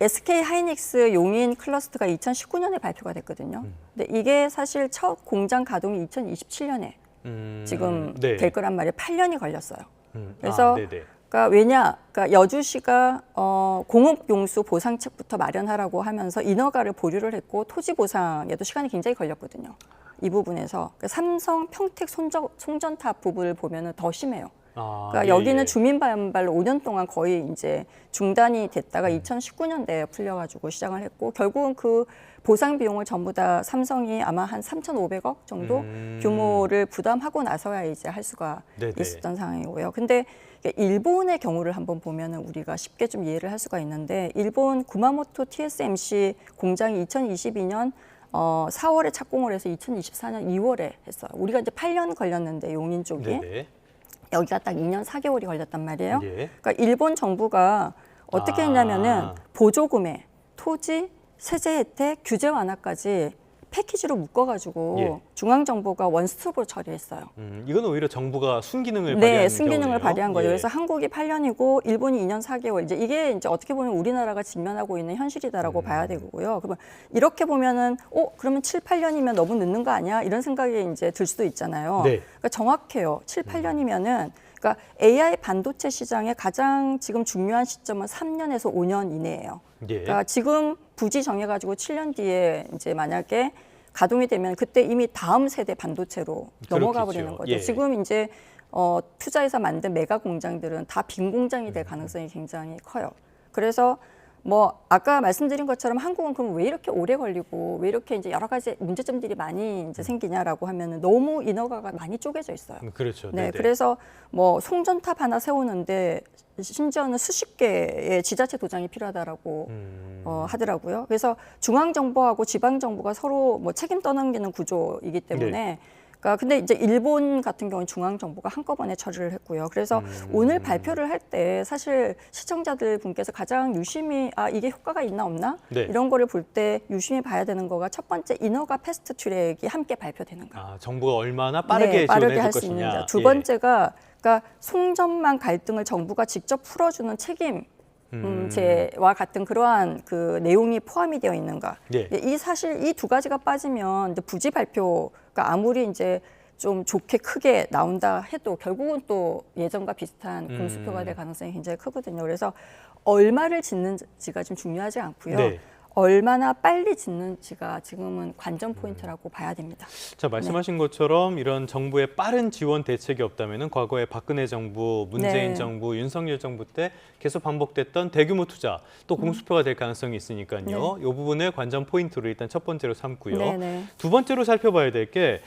SK 하이닉스 용인 클러스터가 2019년에 발표가 됐거든요. 근데 이게 사실 첫 공장 가동이 2027년에 지금 네. 될 거란 말이에요. 8년이 걸렸어요. 그래서 네네. 그러니까 여주시가 공업용수 보상책부터 마련하라고 하면서 인허가를 보류를 했고 토지 보상에도 시간이 굉장히 걸렸거든요. 이 부분에서 삼성 평택 송전탑 부분을 보면은 더 심해요. 그러니까 여기는 주민 반발로 5년 동안 거의 이제 중단이 됐다가 2019년대에 풀려가지고 시작을 했고 결국은 그 보상 비용을 전부 다 삼성이 아마 한 3,500억 정도 규모를 부담하고 나서야 이제 할 수가 네네. 있었던 상황이고요. 근데 일본의 경우를 한번 보면은 우리가 쉽게 좀 이해를 할 수가 있는데 일본 구마모토 TSMC 공장이 2022년 4월에 착공을 해서 2024년 2월에 했어요. 우리가 이제 8년 걸렸는데 용인 쪽이. 네네. 여기가 딱 2년 4개월이 걸렸단 말이에요. 예. 그러니까 일본 정부가 어떻게 했냐면은 보조금에 토지, 세제 혜택, 규제 완화까지 패키지로 묶어가지고 예. 중앙정부가 원스톱으로 처리했어요. 이건 오히려 정부가 순기능을 발휘한 네, 순기능을 경우네요. 발휘한 거죠. 예. 그래서 한국이 8년이고 일본이 2년 4개월. 이게 이제 어떻게 보면 우리나라가 직면하고 있는 현실이다라고 봐야 되고요. 그러면 이렇게 보면은 그러면 7, 8년이면 너무 늦는 거 아니야? 이런 생각이 이제 들 수도 있잖아요. 네. 그러니까 정확해요. 7, 8년이면은 그러니까 AI 반도체 시장의 가장 지금 중요한 시점은 3년에서 5년 이내예요. 예. 그러니까 지금 부지 정해가지고 7년 뒤에 이제 만약에 가동이 되면 그때 이미 다음 세대 반도체로 넘어가 버리는 거죠. 예. 지금 이제 투자해서 만든 메가 공장들은 다 빈 공장이 될 가능성이 굉장히 커요. 그래서 뭐 아까 말씀드린 것처럼 한국은 그럼 왜 이렇게 오래 걸리고 왜 이렇게 이제 여러 가지 문제점들이 많이 이제 생기냐라고 하면은 너무 인허가가 많이 쪼개져 있어요. 그렇죠. 네, 네네. 그래서 뭐 송전탑 하나 세우는데 심지어는 수십 개의 지자체 도장이 필요하다라고 하더라고요. 그래서 중앙 정부하고 지방 정부가 서로 뭐 책임 떠넘기는 구조이기 때문에. 네. 그러니까 근데 이제 일본 같은 경우는 중앙 정부가 한꺼번에 처리를 했고요. 그래서 오늘 발표를 할 때 사실 시청자들 분께서 가장 유심히 이게 효과가 있나 없나 네. 이런 거를 볼 때 유심히 봐야 되는 거가 첫 번째 인허가 패스트 트랙이 함께 발표되는가. 정부가 얼마나 빠르게 빠르게 지원해 할 줄 수 있는지. 것이냐. 두 번째가 그러니까 송전망 갈등을 정부가 직접 풀어주는 책임. 제와 같은 그러한 그 내용이 포함이 되어 있는가. 네. 사실 이 두 가지가 빠지면 이제 부지 발표가 아무리 이제 좀 좋게 크게 나온다 해도 결국은 또 예전과 비슷한 공수표가 될 가능성이 굉장히 크거든요. 그래서 얼마를 짓는지가 좀 중요하지 않고요. 네. 얼마나 빨리 짓는지가 지금은 관전 포인트라고 봐야 됩니다. 자, 말씀하신 것처럼 이런 정부의 빠른 지원 대책이 없다면은 과거에 박근혜 정부, 문재인 네. 정부, 윤석열 정부 때 계속 반복됐던 대규모 투자 또 공수표가 될 가능성이 있으니까요. 이 부분을 관전 포인트로 일단 첫 번째로 삼고요. 네. 두 번째로 살펴봐야 될 게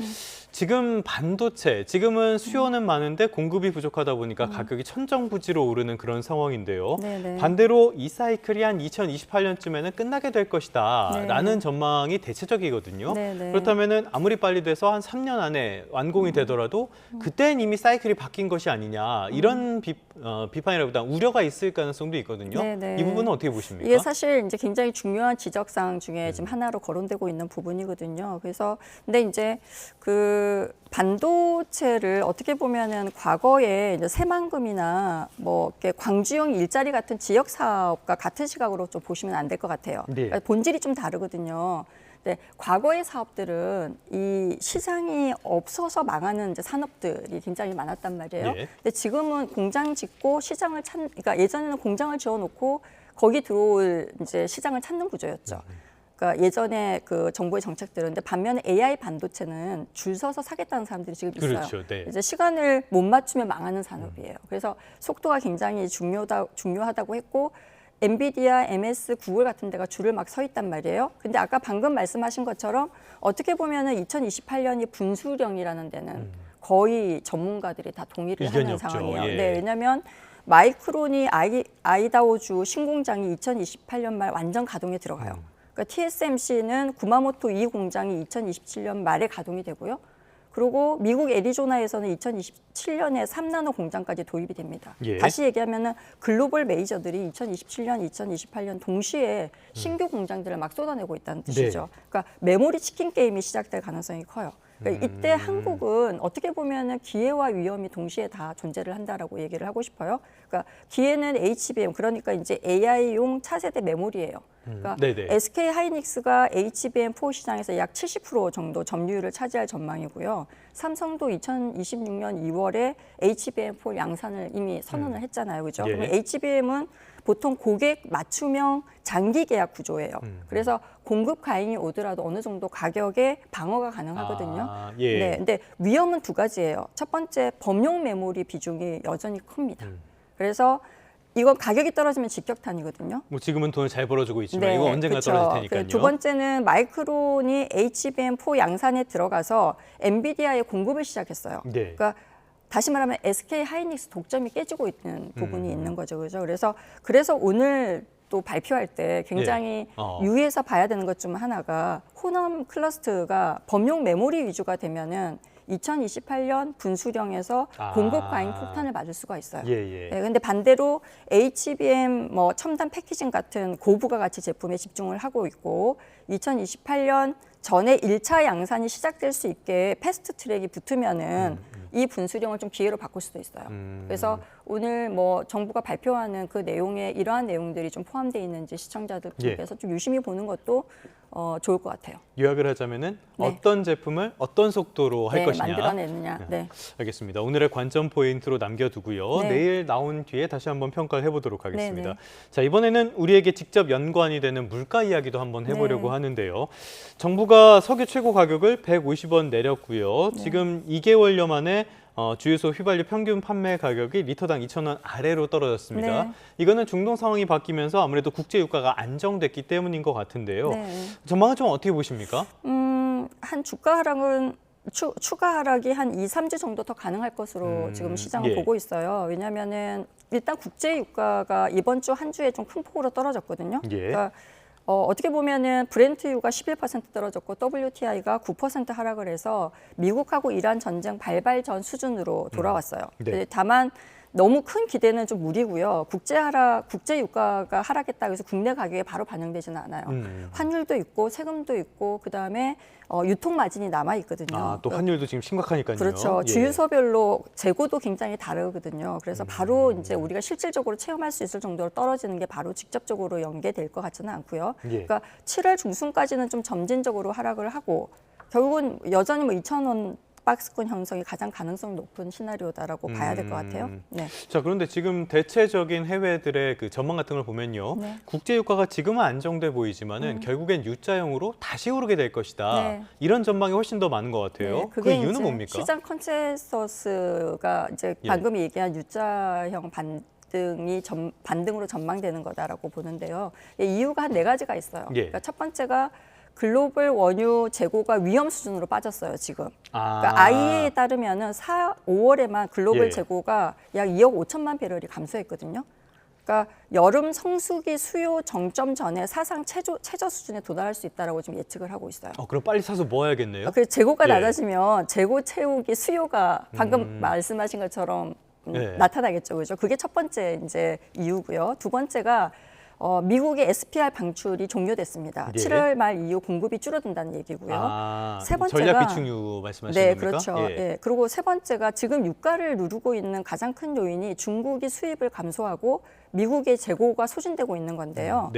지금 반도체, 지금은 수요는 많은데 공급이 부족하다 보니까 가격이 천정부지로 오르는 그런 상황인데요. 네네. 반대로 이 사이클이 한 2028년쯤에는 끝나게 될 것이다 네. 라는 전망이 대체적이거든요. 네네. 그렇다면 아무리 빨리 돼서 한 3년 안에 완공이 되더라도 그때는 이미 사이클이 바뀐 것이 아니냐 이런 비판이라기보다 우려가 있을 가능성도 있거든요. 네네. 이 부분은 어떻게 보십니까? 이게 사실 이제 굉장히 중요한 지적사항 중에 지금 하나로 거론되고 있는 부분이거든요. 그래서 근데 이제 그 반도체를 어떻게 보면은 과거에 이제 새만금이나 뭐 이렇게 광주형 일자리 같은 지역 사업과 같은 시각으로 좀 보시면 안 될 것 같아요. 네. 그러니까 본질이 좀 다르거든요. 네, 과거의 사업들은 이 시장이 없어서 망하는 이제 산업들이 굉장히 많았단 말이에요. 예. 근데 지금은 공장 짓고 시장을 그러니까 예전에는 공장을 지어놓고 거기 들어올 이제 시장을 찾는 구조였죠. 그러니까 예전에 그 정부의 정책들은 근데 반면에 AI 반도체는 줄 서서 사겠다는 사람들이 지금 있어요. 그렇죠. 네. 이제 시간을 못 맞추면 망하는 산업이에요. 그래서 속도가 굉장히 중요하다고 했고 엔비디아, MS, 구글 같은 데가 줄을 막 서 있단 말이에요. 근데 아까 방금 말씀하신 것처럼 어떻게 보면은 2028년이 분수령이라는 데는 거의 전문가들이 다 동의를 하는 없죠. 상황이에요. 예. 네, 왜냐하면 마이크론이 아이다호주 신공장이 2028년 말 완전 가동에 들어가요. 그러니까 TSMC는 구마모토 2 공장이 2027년 말에 가동이 되고요. 그리고 미국 애리조나에서는 2027년에 3나노 공장까지 도입이 됩니다. 예. 다시 얘기하면은 글로벌 메이저들이 2027년, 2028년 동시에 신규 공장들을 막 쏟아내고 있다는 뜻이죠. 네. 그러니까 메모리 치킨 게임이 시작될 가능성이 커요. 그러니까 이때 한국은 어떻게 보면은 기회와 위험이 동시에 다 존재를 한다라고 얘기를 하고 싶어요. 그러니까 기회는 HBM, 그러니까 이제 AI용 차세대 메모리예요. 그러니까 SK 하이닉스가 HBM4 시장에서 약 70% 정도 점유율을 차지할 전망이고요. 삼성도 2026년 2월에 HBM4 양산을 이미 선언을 했잖아요, 그죠? 예. 그러면 HBM은 보통 고객 맞춤형 장기 계약 구조예요. 그래서 공급 과잉이 오더라도 어느 정도 가격에 방어가 가능하거든요. 예. 네, 근데 위험은 두 가지예요. 첫 번째, 범용 메모리 비중이 여전히 큽니다. 그래서 이건 가격이 떨어지면 직격탄이거든요. 뭐 지금은 돈을 잘 벌어주고 있지만 네, 이거 언젠가 그렇죠. 떨어질 테니까요. 두 번째는 마이크론이 HBM4 양산에 들어가서 엔비디아의 공급을 시작했어요. 네. 그러니까 다시 말하면 SK 하이닉스 독점이 깨지고 있는 부분이 있는 거죠, 그죠? 그래서 오늘 또 발표할 때 굉장히 유의해서 봐야 되는 것 중 하나가 호남 클러스터가 범용 메모리 위주가 되면은 2028년 분수령에서 공급 과잉 폭탄을 맞을 수가 있어요. 예. 네, 근데 반대로 HBM 뭐 첨단 패키징 같은 고부가 가치 제품에 집중을 하고 있고 2028년 전에 1차 양산이 시작될 수 있게 패스트 트랙이 붙으면은 이 분수령을 좀 기회로 바꿀 수도 있어요. 그래서 오늘 뭐 정부가 발표하는 그 내용에 이러한 내용들이 좀 포함되어 있는지 시청자들께서 좀 유심히 보는 것도 좋을 것 같아요. 요약을 하자면은 어떤 제품을 어떤 속도로 할 것이냐. 만들어내느냐. 네. 알겠습니다. 오늘의 관점 포인트로 남겨두고요. 네. 내일 나온 뒤에 다시 한번 평가를 해보도록 하겠습니다. 네. 자, 이번에는 우리에게 직접 연관이 되는 물가 이야기도 한번 해보려고 네. 하는데요. 정부가 석유 최고 가격을 150원 내렸고요. 지금 2개월여 만에 주유소 휘발유 평균 판매 가격이 리터당 2,000원 아래로 떨어졌습니다. 네. 이거는 중동 상황이 바뀌면서 아무래도 국제 유가가 안정됐기 때문인 것 같은데요. 네. 전망은 좀 어떻게 보십니까? 한 주가 하락은 추가 하락이 한 2, 3주 정도 더 가능할 것으로 지금 시장을 보고 있어요. 왜냐하면은 일단 국제 유가가 이번 주 한 주에 좀 큰 폭으로 떨어졌거든요. 그러니까 어떻게 보면은 브렌트유가 11% 떨어졌고 WTI가 9% 하락을 해서 미국하고 이란 전쟁 발발 전 수준으로 돌아왔어요. 다만 너무 큰 기대는 좀 무리고요. 국제 유가가 하락했다고 해서 국내 가격에 바로 반영되지는 않아요. 환율도 있고 세금도 있고 그다음에 유통 마진이 남아 있거든요. 또 환율도 지금 심각하니까요. 그렇죠. 주유소별로 재고도 굉장히 다르거든요. 그래서 바로 이제 우리가 실질적으로 체험할 수 있을 정도로 떨어지는 게 바로 직접적으로 연계될 것 같지는 않고요. 그러니까 7월 중순까지는 좀 점진적으로 하락을 하고 결국은 여전히 뭐 2,000원 박스권 형성이 가장 가능성 높은 시나리오다라고 봐야 될 것 같아요. 네. 자, 그런데 지금 대체적인 해외들의 그 전망 같은 걸 보면요. 국제 유가가 지금은 안정돼 보이지만은 결국엔 U자형으로 다시 오르게 될 것이다. 이런 전망이 훨씬 더 많은 것 같아요. 그 이유는 뭡니까? 시장 컨센서스가 이제 방금 얘기한 U자형 반등으로 전망되는 거다라고 보는데요. 이유가 한 4가지가 있어요. 그러니까 첫 번째가 글로벌 원유 재고가 위험 수준으로 빠졌어요, 지금. 그러니까 IEA에 따르면은 5월에만 글로벌 재고가 약 2억 5천만 배럴이 감소했거든요. 그러니까 여름 성수기 수요 정점 전에 사상 최저 수준에 도달할 수 있다라고 지금 예측을 하고 있어요. 그럼 빨리 사서 모아야겠네요. 그래서 재고가 낮아지면 재고 채우기 수요가 방금 말씀하신 것처럼 나타나겠죠, 그죠? 그게 첫 번째 이제 이유고요. 두 번째가 미국의 SPR 방출이 종료됐습니다. 7월 말 이후 공급이 줄어든다는 얘기고요. 세 번째가 전략 비축유 말씀하시는 겁니까? 그렇죠. 그리고 세 번째가 지금 유가를 누르고 있는 가장 큰 요인이 중국이 수입을 감소하고 미국의 재고가 소진되고 있는 건데요.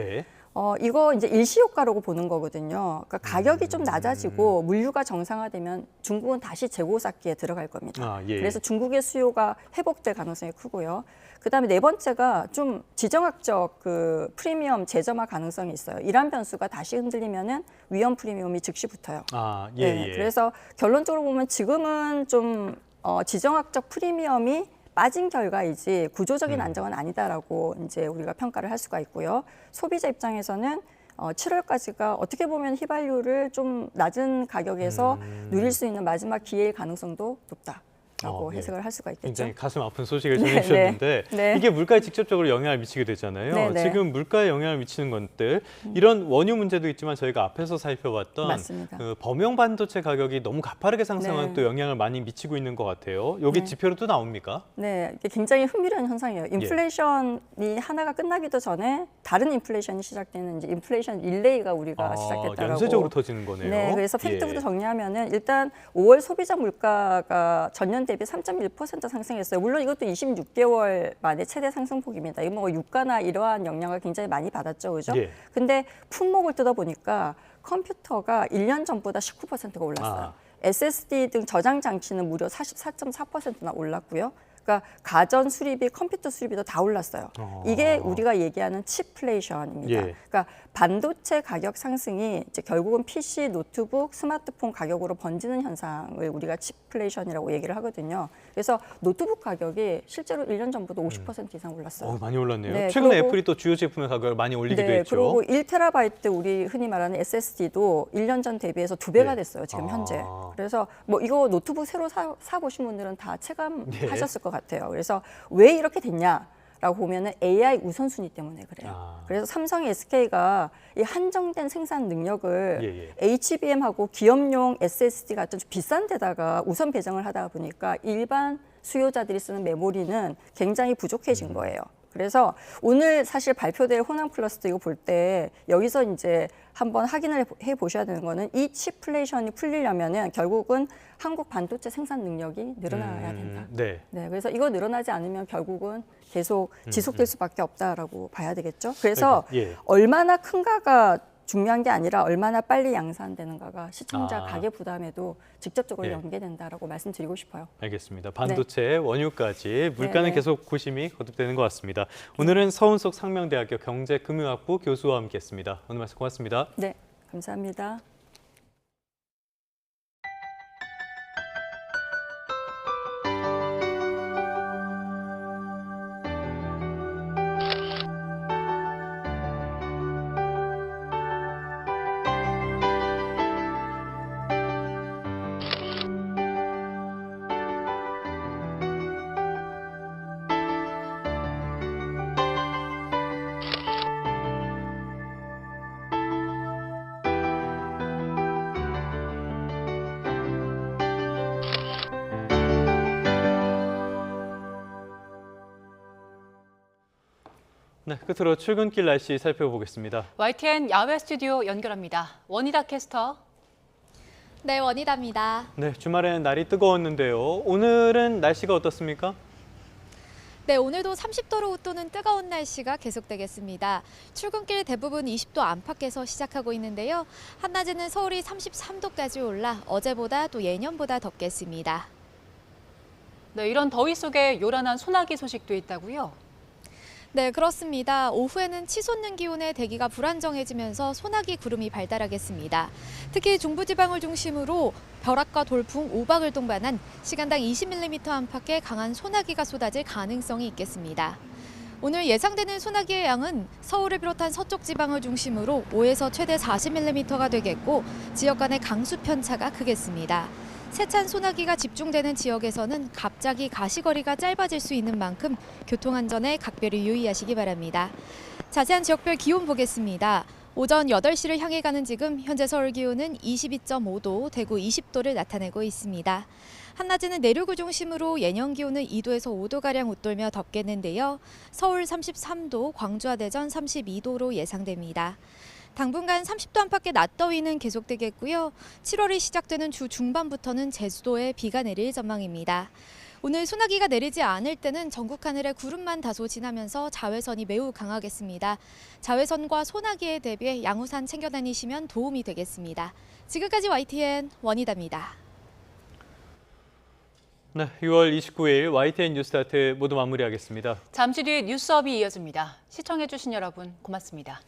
이거 이제 일시효과라고 보는 거거든요. 그러니까 가격이 좀 낮아지고 물류가 정상화되면 중국은 다시 재고 쌓기에 들어갈 겁니다. 예. 그래서 중국의 수요가 회복될 가능성이 크고요. 그다음에 네 번째가 좀 지정학적 그 프리미엄 재점화 가능성이 있어요. 이란 변수가 다시 흔들리면은 위험 프리미엄이 즉시 붙어요. 네, 그래서 결론적으로 보면 지금은 좀 지정학적 프리미엄이 빠진 결과이지 구조적인 안정은 아니다라고 이제 우리가 평가를 할 수가 있고요. 소비자 입장에서는 7월까지가 어떻게 보면 휘발유를 좀 낮은 가격에서 누릴 수 있는 마지막 기회일 가능성도 높다라고 해석을 할 수가 있겠죠. 굉장히 가슴 아픈 소식을 전해주셨는데 네. 이게 물가에 직접적으로 영향을 미치게 되잖아요. 네, 네. 지금 물가에 영향을 미치는 것들 이런 원유 문제도 있지만 저희가 앞에서 살펴봤던 맞습니다. 그 범용 반도체 가격이 너무 가파르게 상승한 네. 또 영향을 많이 미치고 있는 것 같아요. 여기 네. 지표로 또 나옵니까? 네, 이게 굉장히 흥미로운 현상이에요. 인플레이션이 하나가 끝나기도 전에 다른 인플레이션이 시작되는 이제 인플레이션 릴레이가 우리가 시작됐다라고. 연쇄적으로 터지는 거네요. 네, 그래서 팩트부터 정리하면은 일단 5월 소비자 물가가 전년 대비 3.1% 상승했어요. 물론 이것도 26개월 만에 최대 상승폭입니다. 이거 뭐 유가나 이러한 영향을 굉장히 많이 받았죠, 그죠? 근데 품목을 뜯어보니까 컴퓨터가 1년 전보다 19%가 올랐어요. SSD 등 저장 장치는 무려 44.4%나 올랐고요. 그러니까 가전 수리비, 컴퓨터 수리비도 다 올랐어요. 이게 우리가 얘기하는 칩플레이션입니다. 그러니까 반도체 가격 상승이 이제 결국은 PC, 노트북, 스마트폰 가격으로 번지는 현상을 우리가 칩플레이션이라고 얘기를 하거든요. 그래서 노트북 가격이 실제로 1년 전보다 50% 이상 올랐어요. 많이 올랐네요. 네, 최근에 그리고, 애플이 또 주요 제품의 가격을 많이 올리기도 네, 했죠. 그리고 1TB 우리 흔히 말하는 SSD도 1년 전 대비해서 2배가 됐어요. 지금 현재. 그래서 뭐 이거 노트북 새로 사 보신 분들은 다 체감하셨을 것 같아요. 그래서 왜 이렇게 됐냐? 라고 보면은 AI 우선순위 때문에 그래요. 그래서 삼성이 SK가 이 한정된 생산 능력을 HBM하고 기업용 SSD 같은 좀 비싼 데다가 우선 배정을 하다 보니까 일반 수요자들이 쓰는 메모리는 굉장히 부족해진 거예요. 그래서 오늘 사실 발표될 호남 클러스터 이거 볼 때 여기서 이제 한번 확인을 해 보셔야 되는 거는 이 칩플레이션이 풀리려면은 결국은 한국 반도체 생산 능력이 늘어나야 된다. 네, 그래서 이거 늘어나지 않으면 결국은 계속 지속될 수밖에 없다라고 봐야 되겠죠. 그래서 얼마나 큰가가 중요한 게 아니라 얼마나 빨리 양산되는가가 시청자 가계 부담에도 직접적으로 연계된다라고 말씀드리고 싶어요. 알겠습니다. 반도체, 원유까지 물가는 네네. 계속 고심이 거듭되는 것 같습니다. 오늘은 서운석 상명대학교 경제금융학부 교수와 함께했습니다. 오늘 말씀 고맙습니다. 네, 감사합니다. 네, 끝으로 출근길 날씨 살펴보겠습니다. YTN 야외 스튜디오 연결합니다. 원희다 캐스터. 네, 원희다입니다. 네, 주말에는 날이 뜨거웠는데요. 오늘은 날씨가 어떻습니까? 네, 오늘도 30도로 웃도는 뜨거운 날씨가 계속되겠습니다. 출근길 대부분 20도 안팎에서 시작하고 있는데요. 한낮에는 서울이 33도까지 올라 어제보다 또 예년보다 덥겠습니다. 네, 이런 더위 속에 요란한 소나기 소식도 있다고요? 네, 그렇습니다. 오후에는 치솟는 기온에 대기가 불안정해지면서 소나기 구름이 발달하겠습니다. 특히 중부지방을 중심으로 벼락과 돌풍, 우박을 동반한 시간당 20mm 안팎의 강한 소나기가 쏟아질 가능성이 있겠습니다. 오늘 예상되는 소나기의 양은 서울을 비롯한 서쪽 지방을 중심으로 5에서 최대 40mm가 되겠고 지역 간의 강수 편차가 크겠습니다. 세찬 소나기가 집중되는 지역에서는 갑자기 가시거리가 짧아질 수 있는 만큼 교통안전에 각별히 유의하시기 바랍니다. 자세한 지역별 기온 보겠습니다. 오전 8시를 향해 가는 지금 현재 서울 기온은 22.5도, 대구 20도를 나타내고 있습니다. 한낮에는 내륙을 중심으로 예년 기온은 2도에서 5도가량 웃돌며 덥겠는데요. 서울 33도, 광주와 대전 32도로 예상됩니다. 당분간 30도 안팎의 낮더위는 계속되겠고요. 7월이 시작되는 주 중반부터는 제주도에 비가 내릴 전망입니다. 오늘 소나기가 내리지 않을 때는 전국 하늘에 구름만 다소 지나면서 자외선이 매우 강하겠습니다. 자외선과 소나기에 대비해 양우산 챙겨 다니시면 도움이 되겠습니다. 지금까지 YTN 원희다입니다. 네, 6월 29일 YTN 뉴스타트 모두 마무리하겠습니다. 잠시 뒤에 뉴스업이 이어집니다. 시청해주신 여러분 고맙습니다.